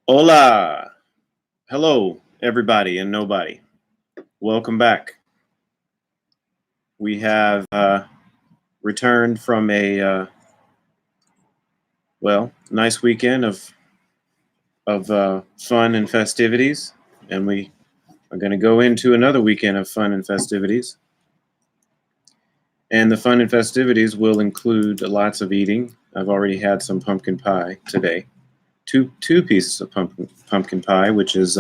Hola. Hello, everybody and nobody. Welcome back. We have returned from a nice weekend of fun and festivities, and we are going to go into another weekend of fun and festivities. And the fun and festivities will include lots of eating. I've already had some pumpkin pie today. Two pieces of pumpkin pie, which is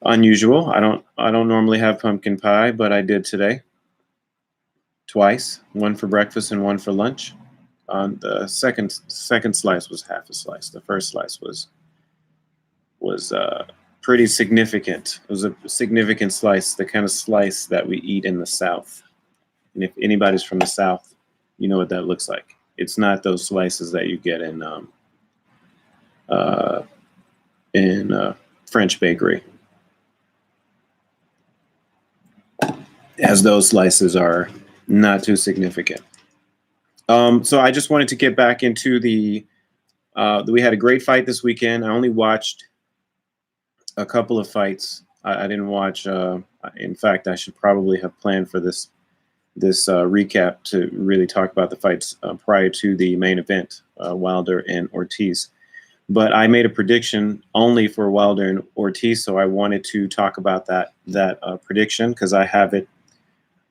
unusual. I don't normally have pumpkin pie, but I did today. Twice, one for breakfast and one for lunch. The second slice was half a slice. The first slice was pretty significant. It was a significant slice, the kind of slice that we eat in the South. And if anybody's from the South, you know what that looks like. It's not those slices that you get in French bakery, as those slices are not too significant. So I just wanted to get back into we had a great fight this weekend. I only watched a couple of fights. I didn't watch. In fact, I should probably have planned for this recap to really talk about the fights prior to the main event, Wilder and Ortiz. But I made a prediction only for Wilder and Ortiz, so I wanted to talk about that prediction because I have it.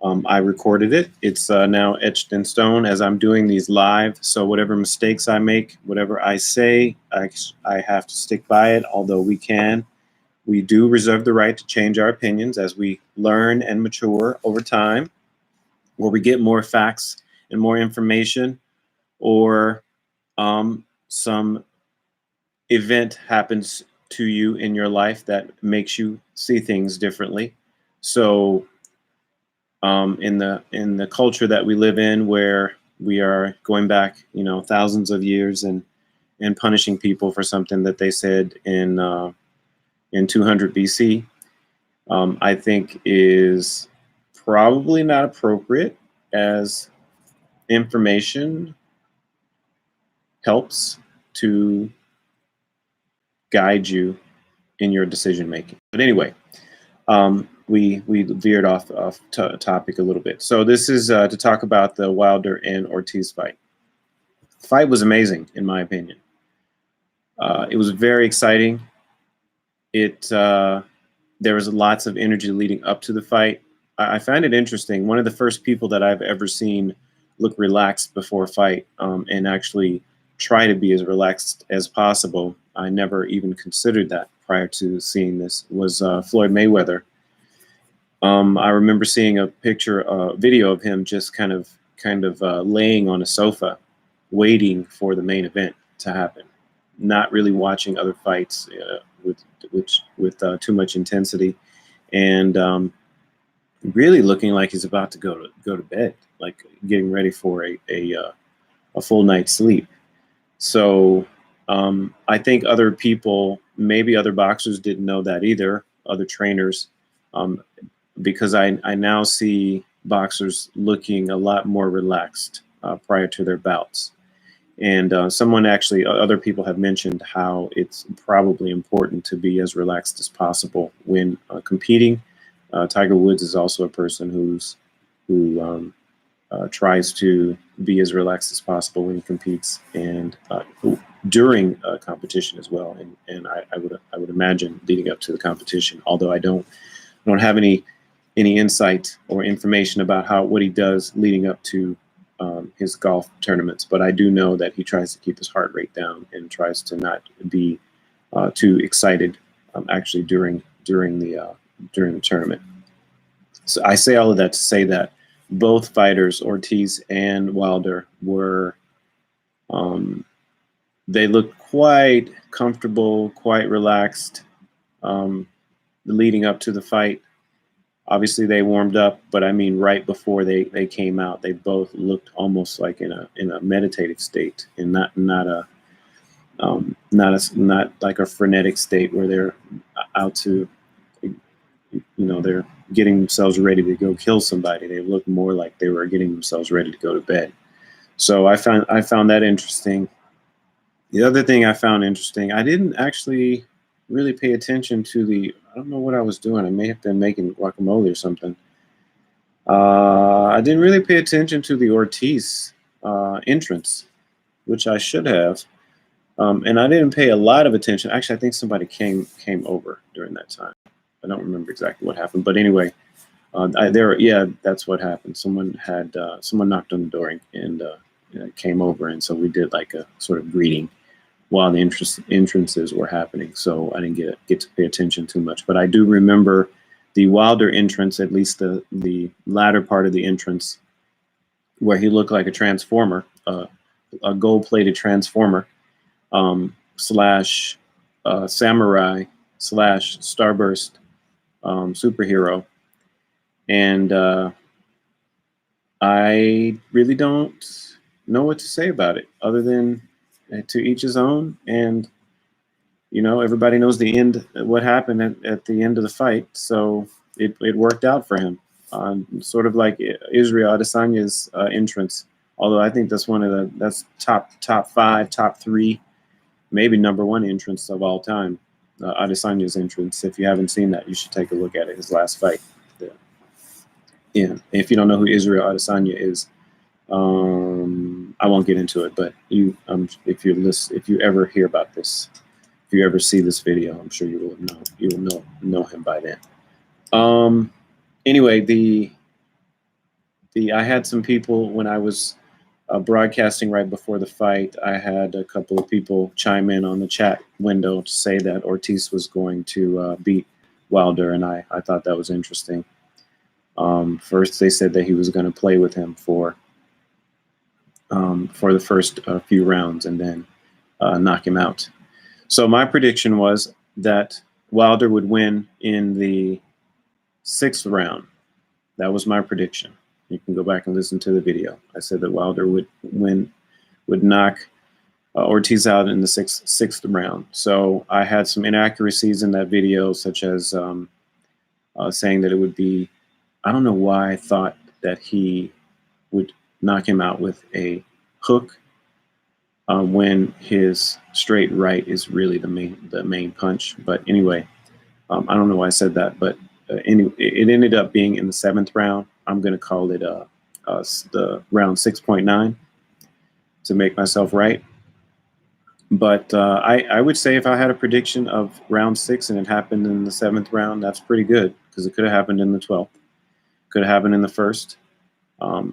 I recorded it. It's now etched in stone as I'm doing these live. So whatever mistakes I make, whatever I say, I have to stick by it. Although we do reserve the right to change our opinions as we learn and mature over time, or we get more facts and more information, or some event happens to you in your life that makes you see things differently. So in the culture that we live in, where we are going back, thousands of years and punishing people for something that they said in 200 BC, I think is probably not appropriate, as information helps to guide you in your decision making. But anyway, we veered off topic a little bit. So this is to talk about the Wilder and Ortiz fight. The fight was amazing, in my opinion. It was very exciting. There was lots of energy leading up to the fight. I find it interesting. One of the first people that I've ever seen look relaxed before a fight and actually try to be as relaxed as possible. I never even considered that prior to seeing this, was Floyd Mayweather. I remember seeing a video of him just kind of laying on a sofa, waiting for the main event to happen, not really watching other fights with too much intensity, and really looking like he's about to go to bed, like getting ready for a full night's sleep. So I think other people, maybe other boxers, didn't know that either, other trainers, because I now see boxers looking a lot more relaxed prior to their bouts. And other people have mentioned how it's probably important to be as relaxed as possible when competing. Tiger Woods is also a person who tries to be as relaxed as possible when he competes, and during competition as well. And I would imagine leading up to the competition, although I don't have any insight or information about what he does leading up to his golf tournaments. But I do know that he tries to keep his heart rate down and tries to not be too excited actually during the tournament. So I say all of that to say that both fighters, Ortiz and Wilder, they looked quite comfortable, quite relaxed leading up to the fight. Obviously, they warmed up, but I mean, right before they came out, they both looked almost like in a meditative state, and not like a frenetic state where they're out to, they're getting themselves ready to go kill somebody. They looked more like they were getting themselves ready to go to bed. So I found that interesting. The other thing I found interesting, I didn't actually really pay attention to I don't know what I was doing. I may have been making guacamole or something. I didn't really pay attention to the Ortiz entrance, which I should have. And I didn't pay a lot of attention. Actually, I think somebody came over during that time. I don't remember exactly what happened, but anyway, yeah, that's what happened. Someone knocked on the door and came over, and so we did like a sort of greeting while the entrances were happening. So I didn't get to pay attention too much, but I do remember the Wilder entrance, at least the latter part of the entrance, where he looked like a transformer, a gold-plated transformer, slash samurai slash starburst superhero. And I really don't know what to say about it other than to each his own. And, everybody knows the end, what happened at the end of the fight. So it worked out for him. Sort of like Israel Adesanya's entrance. Although I think that's that's top 5, top 3, maybe number 1 entrance of all time. Adesanya's entrance. If you haven't seen that, you should take a look at it. His last fight. Yeah. If you don't know who Israel Adesanya is, I won't get into it. But if you ever hear about this, if you ever see this video, I'm sure you will know him by then. Anyway, I had some people when I was broadcasting right before the fight. I had a couple of people chime in on the chat window to say that Ortiz was going to beat Wilder, and I thought that was interesting. First, they said that he was going to play with him for the first few rounds and then knock him out. So my prediction was that Wilder would win in the 6th round. That was my prediction. You can go back and listen to the video. I said that Wilder would knock Ortiz out in the sixth round. So I had some inaccuracies in that video, such as saying that it would be, I don't know why I thought that he would knock him out with a hook when his straight right is really the main punch. But anyway, I don't know why I said that, but anyway, it ended up being in the 7th round. I'm going to call it the round 6.9 to make myself right. But I would say if I had a prediction of round 6 and it happened in the 7th round, that's pretty good, because it could have happened in the 12th, could have happened in the 1st.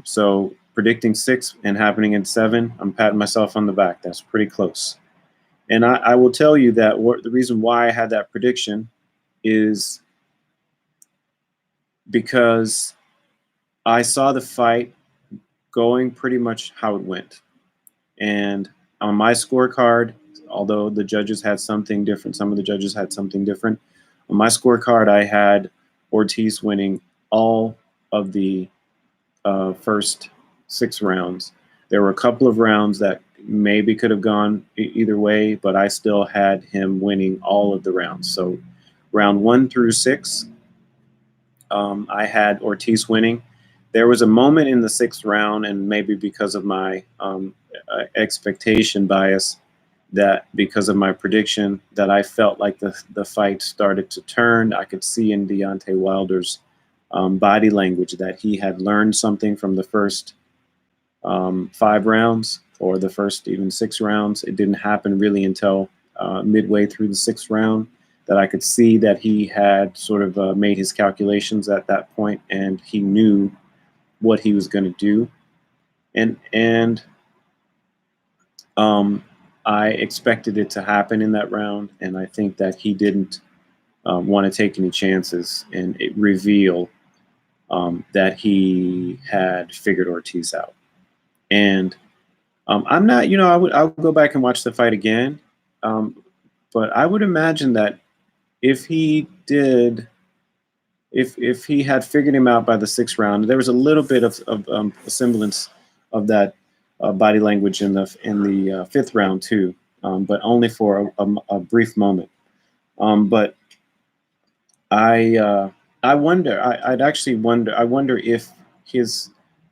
So predicting 6 and happening in 7, I'm patting myself on the back. That's pretty close. And I will tell you that the reason why I had that prediction is because I saw the fight going pretty much how it went. And on my scorecard, although the judges had something different, some of the judges had something different. On my scorecard, I had Ortiz winning all of the first 6 rounds. There were a couple of rounds that maybe could have gone either way, but I still had him winning all of the rounds. So round 1 through 6, I had Ortiz winning. There was a moment in the 6th round, and maybe because of my expectation bias, that because of my prediction, that I felt like the fight started to turn. I could see in Deontay Wilder's body language that he had learned something from the first 5 rounds, or the first even 6 rounds. It didn't happen really until midway through the 6th round that I could see that he had sort of made his calculations at that point, and he knew what he was going to do. And I expected it to happen in that round, and I think that he didn't want to take any chances and reveal that he had figured Ortiz out. And I'm not, I would go back and watch the fight again, but I would imagine that if he did, if he had figured him out by the 6th round, there was a little bit of a semblance of that body language in the 5th round too, but only for a brief moment. But I wonder if his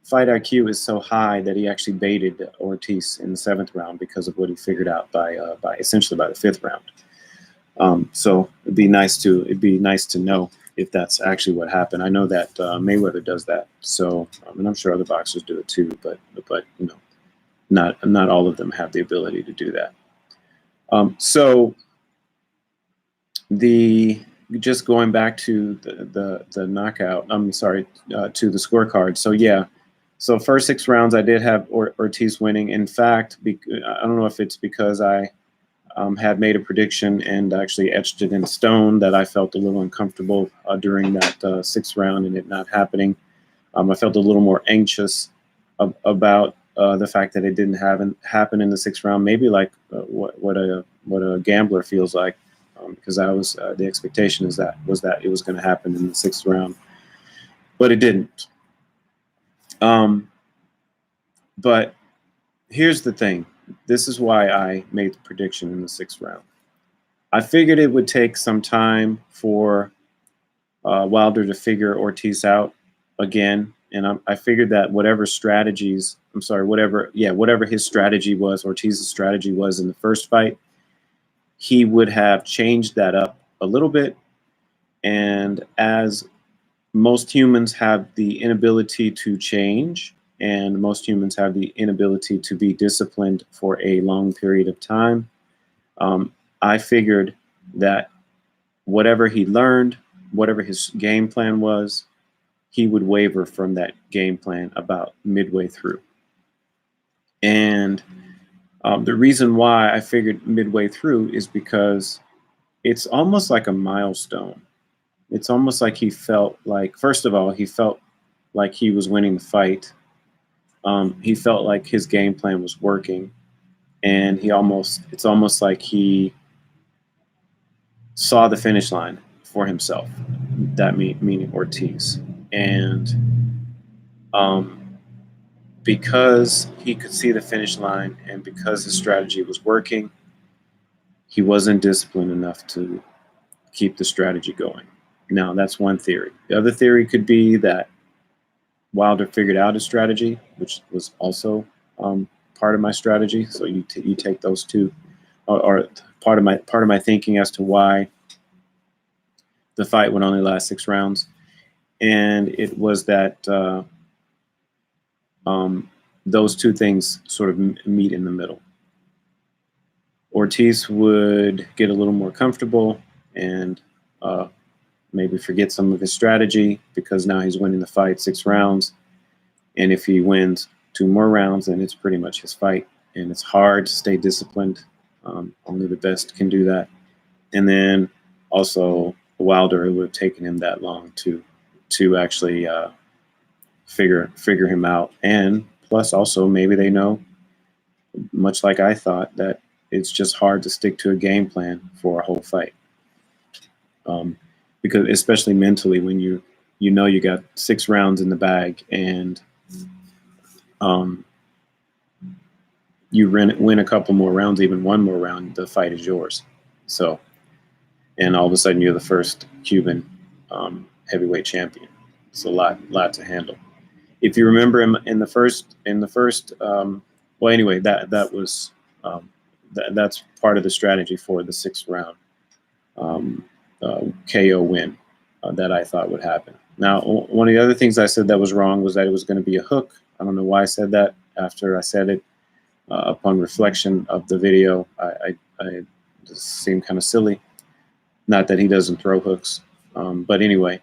fight IQ is so high that he actually baited Ortiz in the 7th round because of what he figured out by essentially by the 5th round. So it'd be nice to know if that's actually what happened. I know that Mayweather does that, so and I'm sure other boxers do it too, but you know, not all of them have the ability to do that. So just going back to the knockout, I'm sorry, to the scorecard. So yeah, so first 6 rounds I did have Ortiz winning. In fact, I don't know if it's because I had made a prediction and actually etched it in stone that I felt a little uncomfortable during that 6th round and it not happening. I felt a little more anxious about the fact that it didn't happen in the 6th round. Maybe like what a gambler feels like, because the expectation was that it was going to happen in the 6th round, but it didn't. But here's the thing. This is why I made the prediction in the 6th round. I figured it would take some time for Wilder to figure Ortiz out again, and I figured that whatever his strategy was, Ortiz's strategy was in the first fight, he would have changed that up a little bit. And as most humans have the inability to change, and most humans have the inability to be disciplined for a long period of time, I figured that whatever he learned, whatever his game plan was, he would waver from that game plan about midway through. And the reason why I figured midway through is because it's almost like a milestone. It's almost like he felt like, first of all, he felt like he was winning the fight. He felt like his game plan was working, and it's almost like he saw the finish line for himself, that meaning Ortiz. And because he could see the finish line and because his strategy was working, he wasn't disciplined enough to keep the strategy going. Now, that's one theory. The other theory could be that Wilder figured out his strategy, which was also part of my strategy. So you take those two, or part of my thinking as to why the fight would only last 6 rounds, and it was that those two things sort of meet in the middle. Ortiz would get a little more comfortable and maybe forget some of his strategy because now he's winning the fight 6 rounds. And if he wins 2 more rounds, then it's pretty much his fight. And it's hard to stay disciplined. Only the best can do that. And then also Wilder, it would have taken him that long to actually figure him out. And plus also maybe they know, much like I thought, that it's just hard to stick to a game plan for a whole fight. Because especially mentally, when you know you got 6 rounds in the bag and you win a couple more rounds, even 1 more round, the fight is yours. So, and all of a sudden you're the first Cuban heavyweight champion. It's a lot to handle. If you remember in the first, well, anyway, that was that's part of the strategy for the 6th round KO win that I thought would happen. Now, one of the other things I said that was wrong was that it was going to be a hook. I don't know why I said that. After I said it, upon reflection of the video, I just seemed kind of silly. Not that he doesn't throw hooks, but anyway.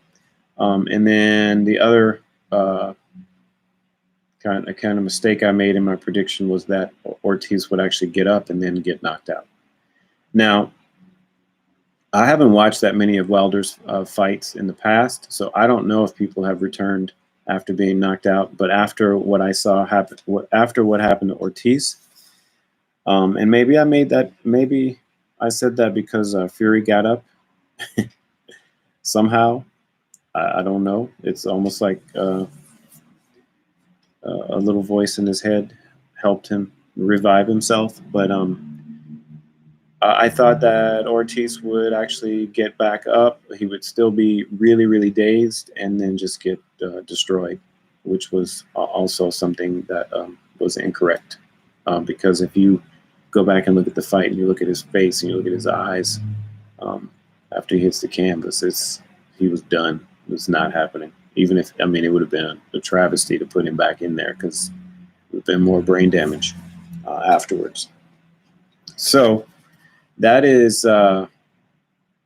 And then the other kind of mistake I made in my prediction was that Ortiz would actually get up and then get knocked out. Now, I haven't watched that many of Wilder's fights in the past, so I don't know if people have returned after being knocked out. But after what I saw happen, after what happened to Ortiz, and maybe I said that because Fury got up somehow. I don't know. It's almost like a little voice in his head helped him revive himself. But I thought that Ortiz would actually get back up. He would still be really, really dazed and then just get destroyed. which was also something that was incorrect. Because if you go back and look at the fight and you look at his face and you look at his eyes, um, after he hits the canvas, he was done. It was not happening. Even if, I mean, it would have been a travesty to put him back in there because it would have been more brain damage afterwards. So that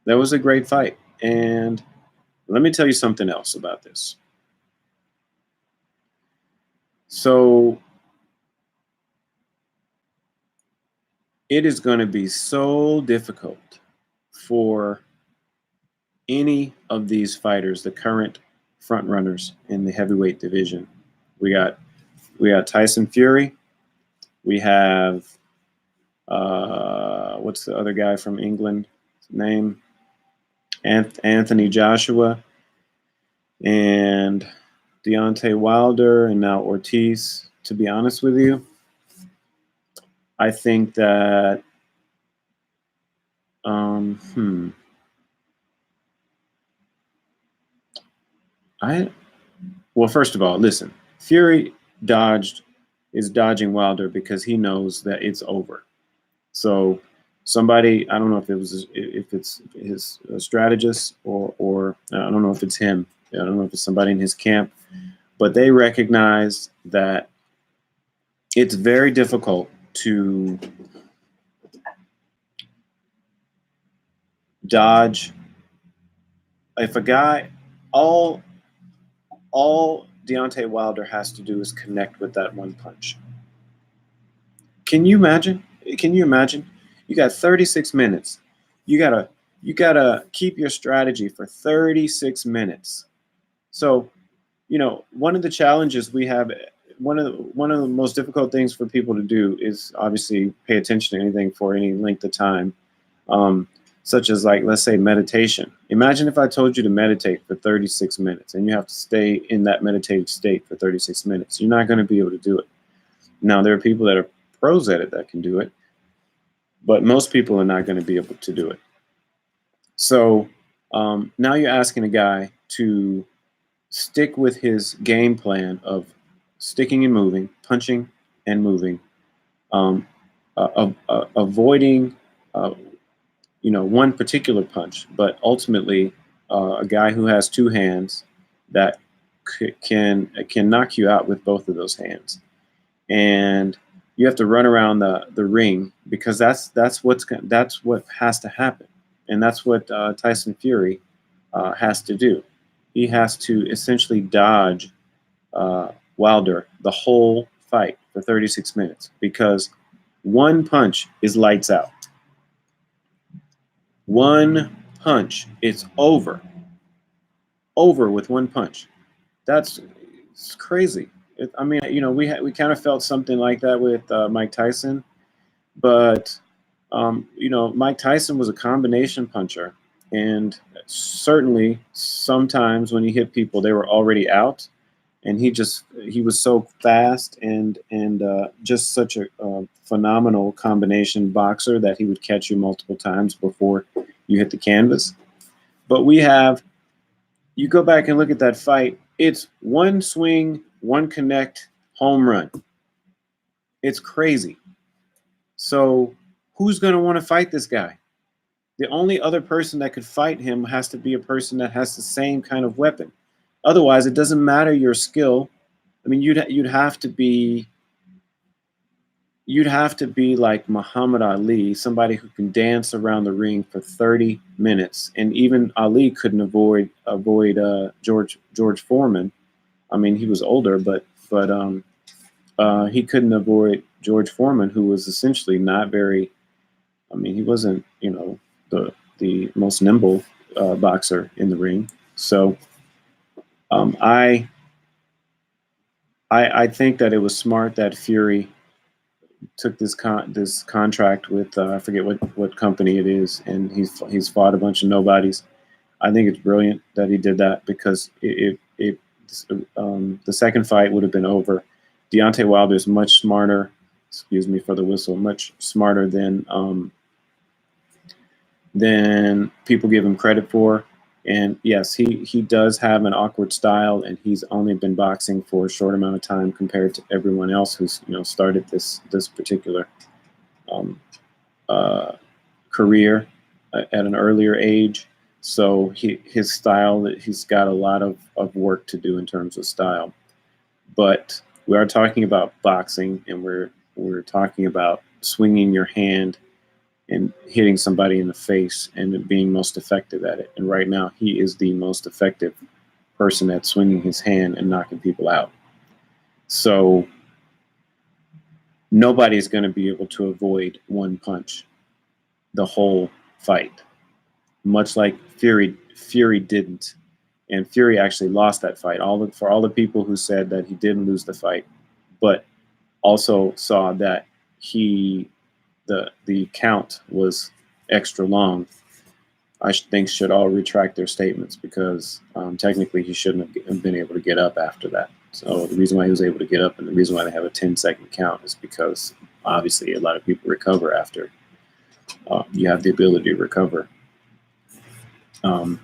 was a great fight. And let me tell you something else about this. So it is going to be so difficult for any of these fighters, the current front runners in the heavyweight division. We got Tyson Fury. We have what's the other guy from England? Name Anthony Joshua and Deontay Wilder, and now Ortiz. To be honest with you, I think that well, first of all, listen, Fury is dodging Wilder because he knows that it's over. So somebody, I don't know if it's his strategist or I don't know if it's him. I don't know if it's somebody in his camp, but they recognize that it's very difficult to dodge. If a guy, all Deontay Wilder has to do is connect with that one punch. Can you imagine? You got 36 minutes. You gotta keep your strategy for 36 minutes. So, one of the challenges we have, one of the most difficult things for people to do is obviously pay attention to anything for any length of time, such as, like, let's say meditation. Imagine if I told you to meditate for 36 minutes and you have to stay in that meditative state for 36 minutes. You're not going to be able to do it. Now, there are people that are pros at it that can do it, but most people are not going to be able to do it. So now you're asking a guy to stick with his game plan of sticking and moving, punching and moving, avoiding one particular punch, but ultimately a guy who has two hands that can knock you out with both of those hands. And you have to run around the ring because that's what has to happen, and that's what Tyson Fury has to do. He has to essentially dodge Wilder the whole fight for 36 minutes because one punch is lights out. One punch, it's over. Over with one punch. It's crazy. We kind of felt something like that with Mike Tyson, but Mike Tyson was a combination puncher, and certainly sometimes when he hit people, they were already out, and he was so fast and just such a phenomenal combination boxer that he would catch you multiple times before you hit the canvas. But you go back and look at that fight, it's one swing, one connect, home run. It's crazy. So who's going to want to fight this guy? The only other person that could fight him has to be a person that has the same kind of weapon. Otherwise, it doesn't matter your skill. I mean, you'd have to be like Muhammad Ali, somebody who can dance around the ring for 30 minutes. And even Ali couldn't avoid George Foreman. I mean, he was older, but he couldn't avoid George Foreman, who was essentially not very. I mean, he wasn't the most nimble boxer in the ring. So I think that it was smart that Fury took this contract with I forget what company it is, and he's fought a bunch of nobodies. I think it's brilliant that he did that because the second fight would have been over. Deontay Wilder is much smarter. Excuse me for the whistle. Much smarter than people give him credit for. And yes, he does have an awkward style, and he's only been boxing for a short amount of time compared to everyone else who's started this particular um, uh, career at an earlier age. So his style, he's got a lot of work to do in terms of style. But we are talking about boxing, and we're talking about swinging your hand and hitting somebody in the face and being most effective at it. And right now, he is the most effective person at swinging his hand and knocking people out. So nobody's going to be able to avoid one punch the whole fight, much like Fury didn't. And Fury actually lost that fight. For all the people who said that he didn't lose the fight, but also saw that the count was extra long, I think should all retract their statements, because technically he shouldn't have been able to get up after that. So the reason why he was able to get up and the reason why they have a 10-second count is because obviously a lot of people recover after you have the ability to recover. And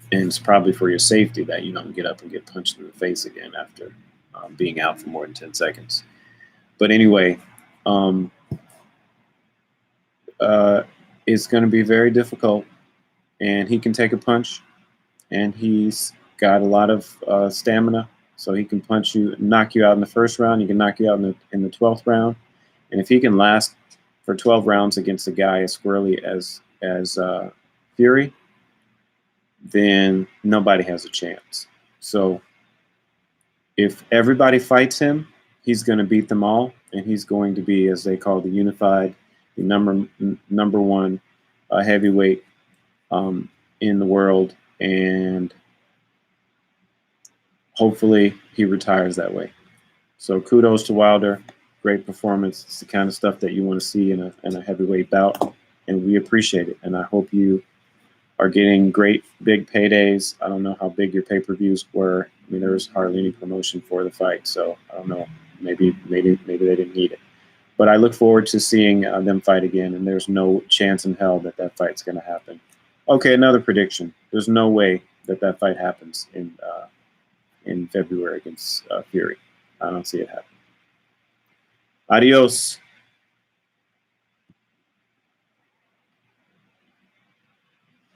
it's probably for your safety that you don't get up and get punched in the face again after being out for more than 10 seconds. But anyway, it's going to be very difficult, and he can take a punch, and he's got a lot of stamina, so he can punch you, knock you out in the first round. He can knock you out in the 12th round, and if he can last for 12 rounds against a guy as squirrely as Fury, then nobody has a chance. So if everybody fights him, he's going to beat them all, and he's going to be, as they call, the unified, the number one heavyweight in the world, and hopefully he retires that way. So kudos to Wilder. Great performance. It's the kind of stuff that you want to see in a heavyweight bout, and we appreciate it. And I hope you are getting great big paydays. I don't know how big your pay-per-views were. I mean, there was hardly any promotion for the fight, so I don't know. Maybe they didn't need it. But I look forward to seeing them fight again, and there's no chance in hell that fight's going to happen. Okay, another prediction. There's no way that fight happens in February against Fury. I don't see it happen. Adios.